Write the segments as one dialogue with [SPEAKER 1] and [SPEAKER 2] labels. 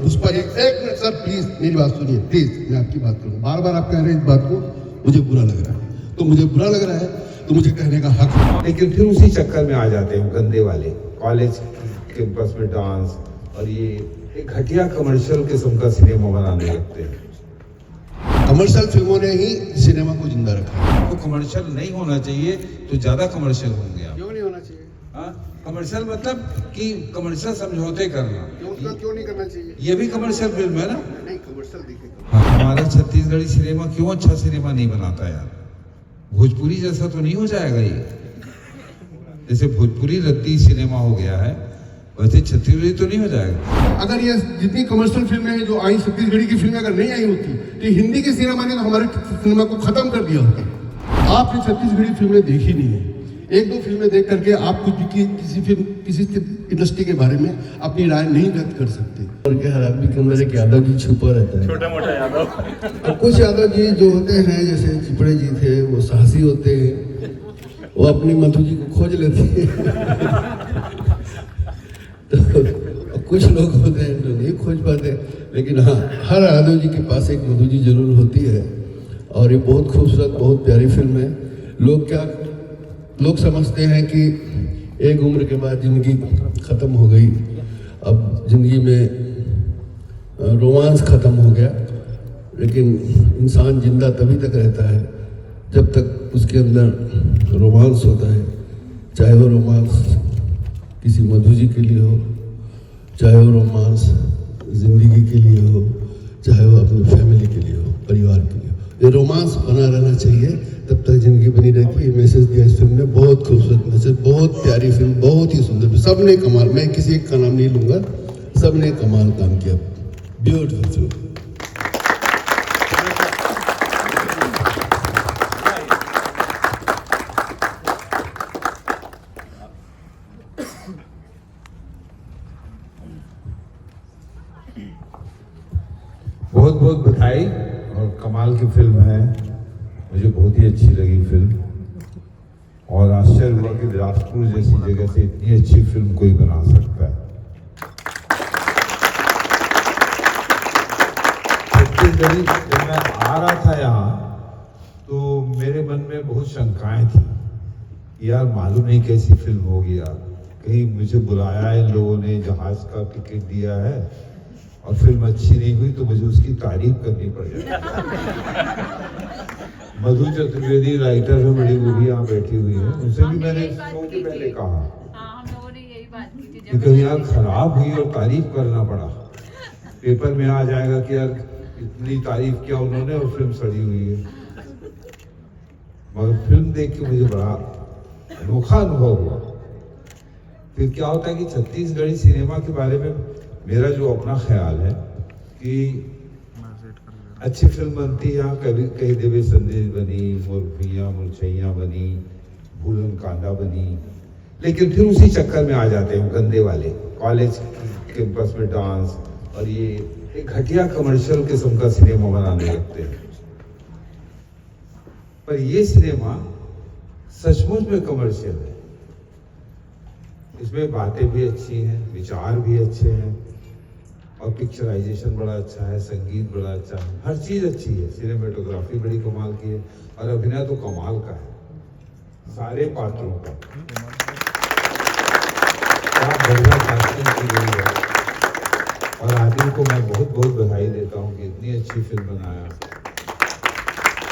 [SPEAKER 1] पुष्पा जी, एक minute sir please मेरी बात सुनिए प्लीज, मैं आपकी बात करूँ, बार बार आप कह रहे हैं इस बात को, मुझे बुरा लग रहा है, तो मुझे बुरा लग रहा है तो मुझे कहने का हक है।
[SPEAKER 2] लेकिन फिर उसी चक्कर में आ जाते हैं गंदे वाले कॉलेज कैंपस में डांस और ये एक घटिया कमर्शियल किस्म का सिनेमा बनाने लगते हैं।
[SPEAKER 1] कमर्शियल फिल्मों ने ही सिनेमा को जिंदा रखा है।
[SPEAKER 3] तो कमर्शियल नहीं होना चाहिए तो ज्यादा कमर्शियल होंगे आप।
[SPEAKER 1] क्यों नहीं होना चाहिए?
[SPEAKER 3] कमर्शियल मतलब कि कमर्शियल समझौते करना,
[SPEAKER 1] क्यों नहीं करना चाहिए?
[SPEAKER 3] ये भी कमर्शियल फिल्म है ना।
[SPEAKER 1] नहीं, कमर्शियल दिखेगा।
[SPEAKER 3] हमारा छत्तीसगढ़ी सिनेमा क्यों अच्छा सिनेमा नहीं बनाता यार? भोजपुरी जैसा तो नहीं हो जाएगा ये? जैसे भोजपुरी रद्दी सिनेमा हो गया है वैसे छत्तीसगढ़ी तो नहीं हो जाएगा।
[SPEAKER 1] अगर ये जितनी कमर्शियल फिल्में हैं जो आई, छत्तीसगढ़ी की फिल्में अगर नहीं आई होती तो हिंदी के सिनेमा ने तो हमारे सिनेमा को खत्म कर दिया होता। आपने छत्तीसगढ़ी फिल्में देखी नहीं है, एक दो फिल्में देख करके आप कुछ किसी इंडस्ट्री के बारे में अपनी राय नहीं व्यक्त कर सकते।
[SPEAKER 4] और क्या हर आदमी के अंदर एक यादव जी छुपा रहता है,
[SPEAKER 5] छोटा मोटा यादव।
[SPEAKER 4] और कुछ यादव जी जो होते हैं जैसे चिपड़े जी थे, वो साहसी होते हैं, वो अपनी मधु जी को खोज लेते हैं। तो कुछ लोग होते हैं जो नहीं खोज पाते, लेकिन हाँ, हर यादव जी के पास एक मधु जी जरूर होती है। और ये बहुत खूबसूरत, बहुत प्यारी फिल्म है। लोग समझते हैं कि एक उम्र के बाद जिंदगी ख़त्म हो गई, अब जिंदगी में रोमांस ख़त्म हो गया, लेकिन इंसान जिंदा तभी तक रहता है जब तक उसके अंदर रोमांस होता है। चाहे वो रोमांस किसी मधु जी के लिए हो, चाहे वो रोमांस जिंदगी के लिए हो, चाहे वो अपनी फैमिली के लिए हो, परिवार के लिए हो। ये रोमांस बना रहना चाहिए, तब तक जिंदगी बनी रहती है। मैसेज दिया इस फिल्म ने, बहुत खूबसूरत मैसेज, बहुत प्यारी फिल्म, बहुत ही सुंदर। सबने कमाल, मैं किसी एक का नाम नहीं लूंगा, सबने कमाल काम किया। Beautiful film.
[SPEAKER 2] बहुत बहुत बधाई, और कमाल की फिल्म है, मुझे बहुत ही अच्छी लगी फिल्म। और आश्चर्य हुआ कि बिलासपुर जैसी जगह से इतनी अच्छी फिल्म कोई बना सकता है। छत्तीसगढ़ी जब मैं आ रहा था यहाँ तो मेरे मन में बहुत शंकाएं थी, यार मालूम नहीं कैसी फिल्म होगी यार, कहीं मुझे बुलाया है इन लोगों ने, जहाज का टिकट दिया है और फिल्म अच्छी नहीं हुई तो मुझे उसकी तारीफ करनी पड़ जाए। मधु चतुर्वेदी राइटर है बड़ी, वो भी यहाँ बैठी हुई है, उनसे भी मैंने शो के पहले कहा कि कहीं यार खराब हुई और तारीफ करना पड़ा, पेपर में आ जाएगा कि यार इतनी तारीफ किया उन्होंने और फिल्म सड़ी हुई है। मगर फिल्म देख के मुझे बड़ा अनोखा अनुभव हुआ। फिर क्या होता है कि छत्तीसगढ़ी सिनेमा के बारे में मेरा जो अपना ख्याल है कि अच्छी फिल्म बनती है यहाँ, कभी कहीं देवे संदेश बनी, मुरफियाँ मुरछैया बनी, भूलन कांदा बनी, लेकिन फिर उसी चक्कर में आ जाते हैं गंदे वाले कॉलेज कैंपस में डांस और ये एक घटिया कमर्शियल किस्म का सिनेमा बनाने लगते हैं। पर ये सिनेमा सचमुच में कमर्शियल है, इसमें बातें भी अच्छी हैं, विचार भी अच्छे हैं, और पिक्चराइजेशन बड़ा अच्छा है, संगीत बड़ा अच्छा है, हर चीज़ अच्छी है, सिनेमेटोग्राफी बड़ी कमाल की है, और अभिनय तो कमाल का है, सारे पात्रों का क्या बढ़िया कास्टिंग की गई है। और आदिल को मैं बहुत बहुत बधाई देता हूँ कि इतनी अच्छी फिल्म बनाया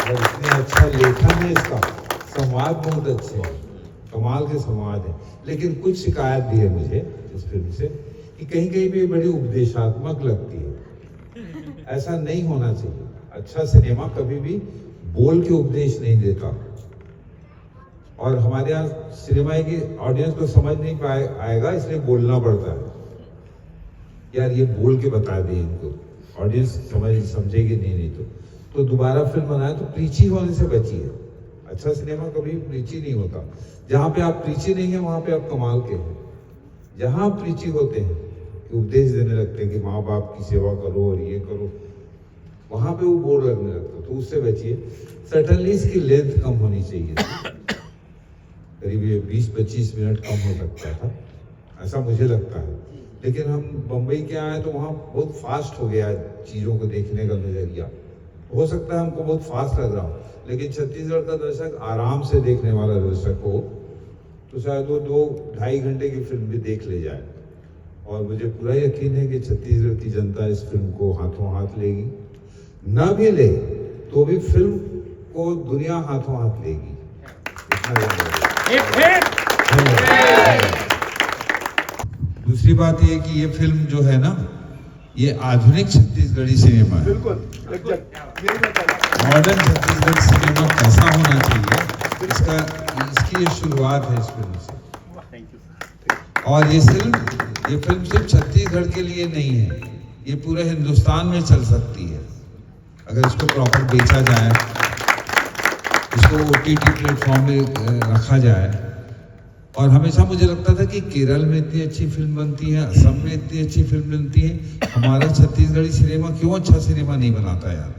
[SPEAKER 2] और इतनी अच्छा लेखन है इसका, संवाद बहुत अच्छे हैं, कमाल के संवाद है। लेकिन कुछ शिकायत भी है मुझे इस फिल्म से कि कहीं कहीं भी बड़ी उपदेशात्मक लगती है, ऐसा नहीं होना चाहिए। अच्छा सिनेमा कभी भी बोल के उपदेश नहीं देता, और हमारे यहाँ सिनेमा की ऑडियंस को समझ नहीं आएगा, इसलिए बोलना पड़ता है, यार ये बोल के बता दे इनको, ऑडियंस समझेगी नहीं तो दोबारा फिल्म बनाए तो प्रीची होने से बचिए। अच्छा सिनेमा कभी प्रीची नहीं होता, जहाँ पे आप प्रीची नहीं है वहाँ पे आप कमाल के हैं। जहाँ आप प्रीची होते हैं कि उपदेश देने लगते हैं कि माँ बाप की सेवा करो और ये करो, वहाँ पे वो बोर लगने लगता है, तो उससे बचिए। सर्टनली इसकी लेंथ कम होनी चाहिए, करीब ये 20-25 मिनट कम हो सकता था, ऐसा मुझे लगता है। लेकिन हम बम्बई के आए तो वहाँ बहुत फास्ट हो गया चीज़ों को देखने का नज़रिया। हो सकता है हमको बहुत फास्ट लग रहा हो, लेकिन छत्तीसगढ़ का दर्शक आराम से देखने वाला दर्शक हो तो शायद वो 2-2.5 घंटे की फिल्म भी देख ले जाए। और मुझे पूरा यकीन है कि छत्तीसगढ़ की जनता इस फिल्म को हाथों हाथ लेगी, ना भी ले तो भी फिल्म को दुनिया हाथों हाथ लेगी।
[SPEAKER 3] दूसरी बात ये कि ये फिल्म जो है ना, ये आधुनिक छत्तीसगढ़ी सिनेमा है। मॉडर्न छत्तीसगढ़ सिनेमा कैसा होना चाहिए, इसकी ये शुरुआत है इस फिल्म से। और ये फिल्म सिर्फ छत्तीसगढ़ के लिए नहीं है, ये पूरे हिंदुस्तान में चल सकती है अगर इसको प्रॉपर बेचा जाए, इसको OTT प्लेटफॉर्म में रखा जाए। और हमेशा मुझे लगता था कि केरल में इतनी अच्छी फिल्म बनती है, असम में इतनी अच्छी फिल्म बनती है, हमारा छत्तीसगढ़ी सिनेमा क्यों अच्छा सिनेमा नहीं बनाता यार।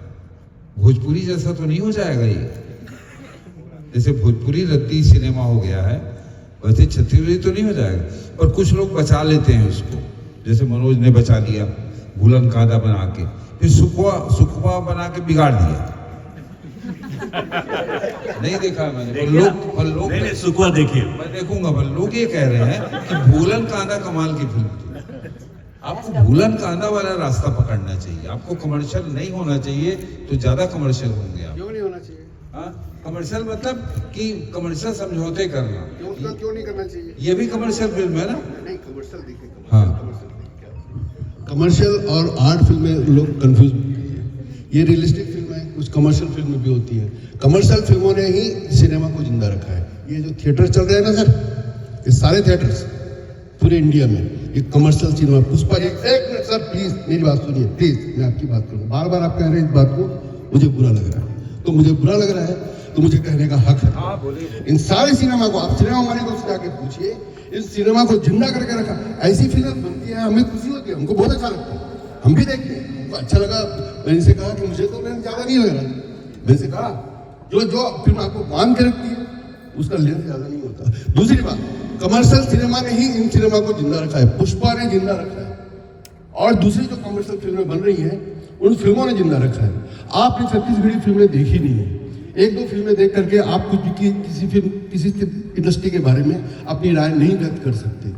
[SPEAKER 3] भोजपुरी जैसा तो नहीं हो जाएगा ये। जैसे भोजपुरी रत्ती सिनेमा हो गया है वैसे छत्तीसगढ़ी तो नहीं हो जाएगा। और कुछ लोग बचा लेते हैं उसको, जैसे मनोज ने बचा लिया भूलन कांदा बना के, फिर सुखवा बना के बिगाड़ दिया। नहीं देखा मैंने, पर लोग
[SPEAKER 5] नहीं, सुखवा देखिए,
[SPEAKER 3] मैं देखूंगा। पर लोग ये कह रहे हैं कि भूलन कांदा कमाल की फिल्म थी। आपको भूलन कांदा वाला रास्ता पकड़ना चाहिए, आपको कमर्शियल नहीं होना चाहिए, तो ज्यादा कमर्शियल होंगे आप।
[SPEAKER 1] क्यों नहीं होना चाहिए?
[SPEAKER 3] हाँ, कमर्शियल मतलब कि कमर्शियल समझौते करना।
[SPEAKER 1] क्यों नहीं करना चाहिए?
[SPEAKER 3] ये भी कमर्शियल फिल्म है ना?
[SPEAKER 1] नहीं, कमर्शियल देखिए।
[SPEAKER 3] हाँ,
[SPEAKER 1] कमर्शियल और आर्ट फिल्में लोग कंफ्यूज होते हैं। ये रियलिस्टिक फिल्म है, कुछ कमर्शियल फिल्में भी होती है। कमर्शियल फिल्मों ने ही सिनेमा को जिंदा रखा है। ये जो थिएटर चल रहे हैं ना सर, ये सारे थिएटर्स पूरे इंडिया में ये कमर्शियल सिनेमा। पुष्पा जी, एक मिनट सर प्लीज मेरी बात सुनिए प्लीज, मैं आपकी बात करूँ। बार बार आप कह रहे हैं इस बात को, मुझे बुरा लग रहा है। तो मुझे बुरा लग रहा है तो मुझे कहने का हक है। इन सारे सिनेमा को आप सिनेमा वाले को जाके पूछिए, इस सिनेमा को जिंदा करके रखा। ऐसी फिल्म बनती है, हमें खुशी होती है, हमको बहुत अच्छा लगता है, हम भी देखते हैं, हमको अच्छा लगा। मैंने से कहा कि मुझे तो ज्यादा नहीं लग रहा। मैंने से कहा जो फिल्म आपको बांध के रखती है उसका लेंथ ज्यादा नहीं होता। दूसरी बात, कमर्शियल सिनेमा ने ही इन सिनेमा को जिंदा रखा है, पुष्पा ने जिंदा रखा है, और दूसरी जो कमर्शियल फिल्में बन रही हैं उन फिल्मों ने जिंदा रखा है। आपने छत्तीसगढ़ी फिल्में देखी नहीं है, 1-2 फिल्में देख करके आप कुछ किसी इंडस्ट्री के बारे में अपनी राय नहीं व्यक्त कर सकते।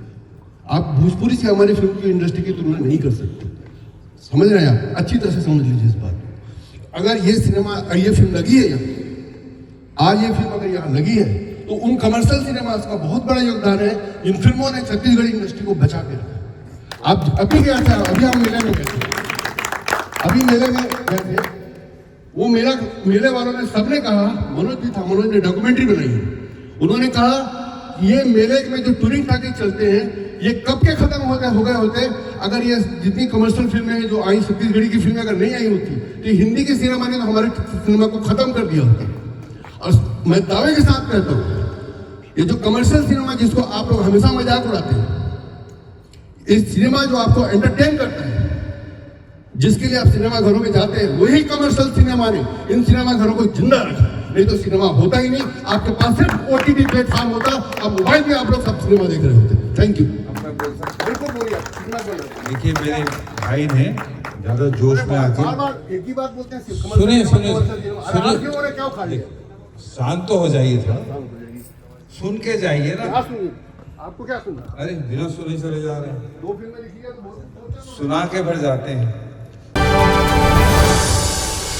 [SPEAKER 1] आप भोजपुरी से हमारी फिल्म की इंडस्ट्री की तुलना नहीं कर सकते। समझ रहे हैं आप? अच्छी तरह से समझ लीजिए इस बात को। अगर ये फिल्म लगी है यहाँ, आज ये फिल्म अगर यहाँ लगी है तो उन कमर्शियल सिनेमास का बहुत बड़ा योगदान है। इन फिल्मों ने छत्तीसगढ़ी इंडस्ट्री को बचा के रखा। आप अभी गया था, अभी हम मेले में गए थे, अभी मेले में गए थे, वो मेले वालों ने सबने कहा, मनोज भी था, मनोज ने डॉक्यूमेंट्री बनाई है, उन्होंने कहा ये मेले में जो टूरिंग टाकी चलते हैं ये कब के खत्म हो गए होते अगर ये जितनी कमर्शियल फिल्में हैं जो आई, छत्तीसगढ़ी की फिल्में अगर नहीं आई होती तो हिंदी के सिनेमा ने तो हमारे सिनेमा को खत्म कर दिया होता। और मैं दावे के साथ कहता हूँ, ये जो कमर्शियल सिनेमा जिसको आप लोग हमेशा मजाक उड़ाते हैं, इस सिनेमा जो आपको एंटरटेन करता है, जिसके लिए आप सिनेमा घरों में जाते हैं, वही कमर्शियल सिनेमा ने इन सिनेमा घरों को जिंदा रखा। नहीं तो सिनेमा होता ही नहीं, आपके पास सिर्फ OTT प्लेटफॉर्म होता, अब मोबाइल में आप लोग सब सिनेमा देख रहे होते। Thank you. बिल्कुल बोलिए।
[SPEAKER 3] देखिए मेरे भाई ने ज्यादा जोश में आके
[SPEAKER 1] एक ही बात बोलते हैं।
[SPEAKER 3] सुनिए,
[SPEAKER 1] क्या खा लिया?
[SPEAKER 3] शांत तो हो जाइए थोड़ा, सुन के जाइए ना।
[SPEAKER 1] आपको क्या सुनना?
[SPEAKER 3] अरे बिना सुने चले जा रहे हैं,
[SPEAKER 1] 2 फिल्में लिखी है तो
[SPEAKER 3] सुना के भर जाते हैं।